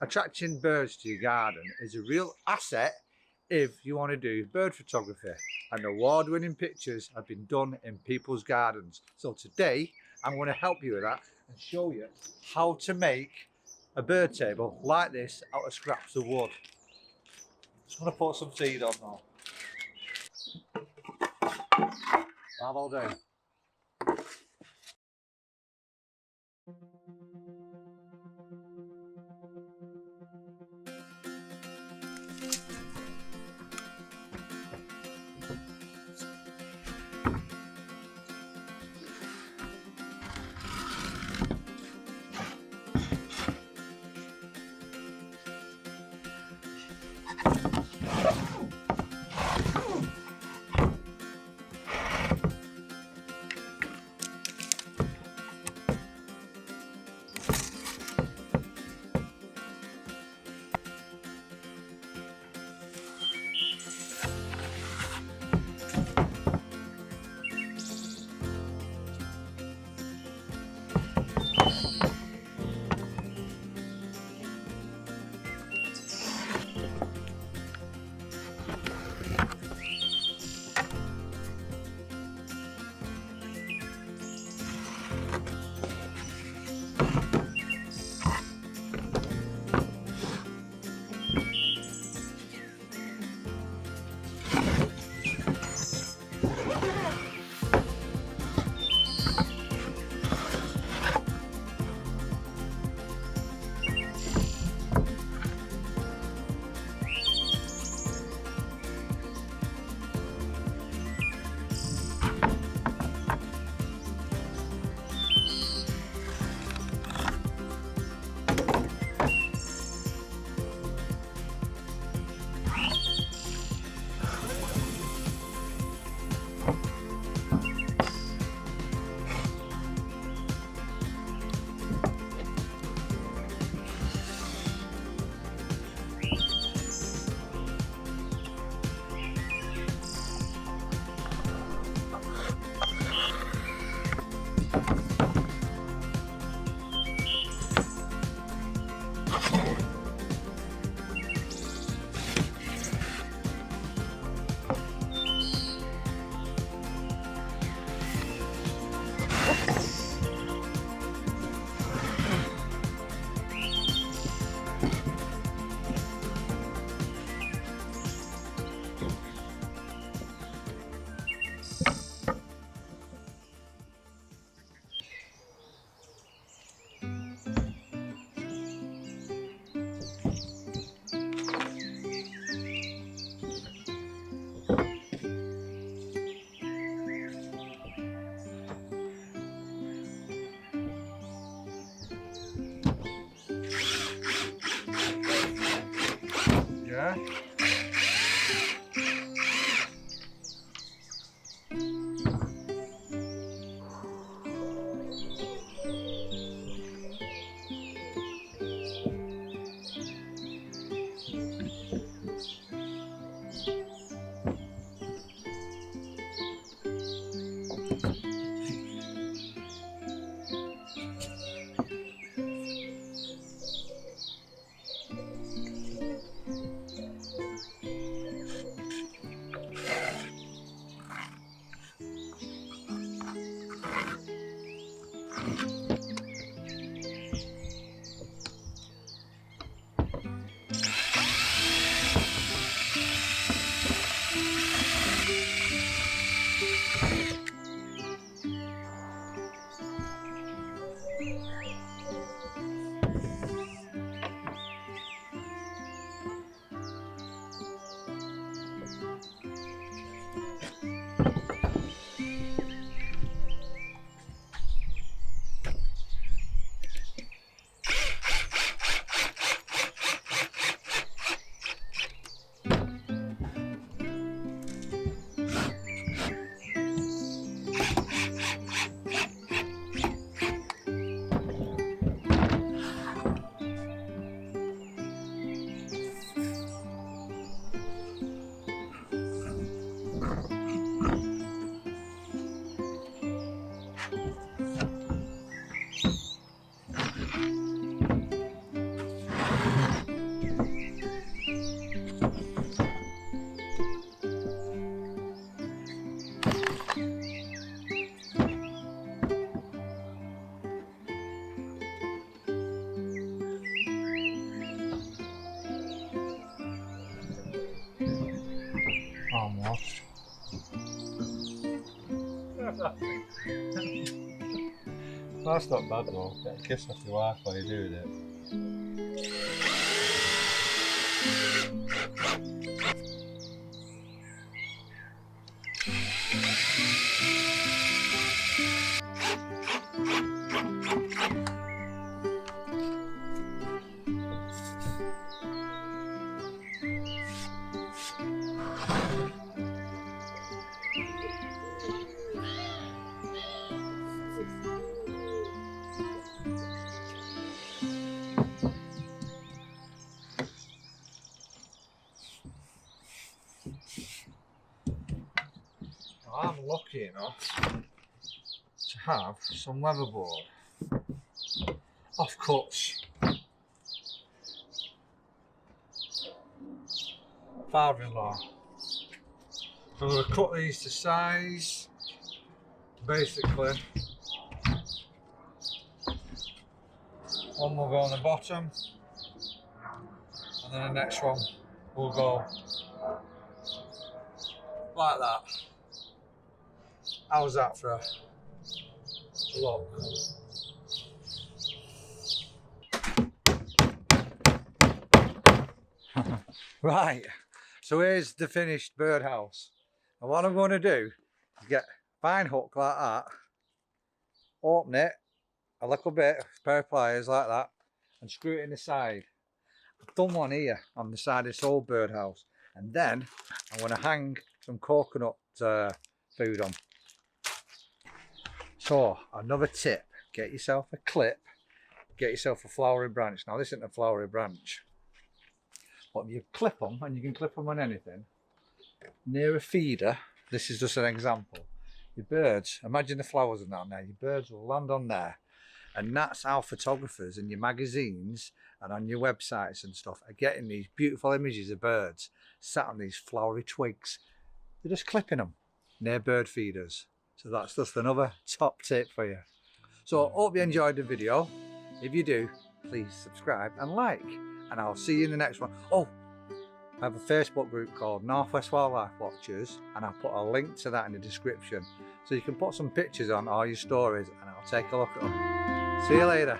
Attracting birds to your garden is a real asset if you want to do bird photography, and award-winning pictures have been done in people's gardens. So today I'm going to help you with that and show you how to make a bird table like this out of scraps of wood. Just going to put some seed on now. How will do. Yeah. almost. That's not bad though. Get a kiss off your wife while you're doing it. I'm lucky enough to have some weatherboard off cuts. Father-in-law. I'm going to cut these to size. Basically, one will go on the bottom, and then the next one will go like that. How's that for a look? Right, so here's the finished birdhouse. And what I'm going to do is get a fine hook like that, open it a little bit, a pair of pliers like that, and screw it in the side. I've done one here on the side of this old birdhouse, and then I'm going to hang some coconut food on. So, another tip, get yourself a clip, get yourself a flowery branch. Now this isn't a flowery branch, but you clip them, and you can clip them on anything, near a feeder. This is just an example. Your birds, imagine the flowers are down there, your birds will land on there, and that's how photographers in your magazines and on your websites and stuff are getting these beautiful images of birds sat on these flowery twigs. They're just clipping them near bird feeders. So that's just another top tip for you. So I hope you enjoyed the video. If you do, please subscribe and like, and I'll see you in the next one. Oh, I have a Facebook group called Northwest Wildlife Watchers, and I'll put a link to that in the description. So you can put some pictures on all your stories, and I'll take a look at them. See you later.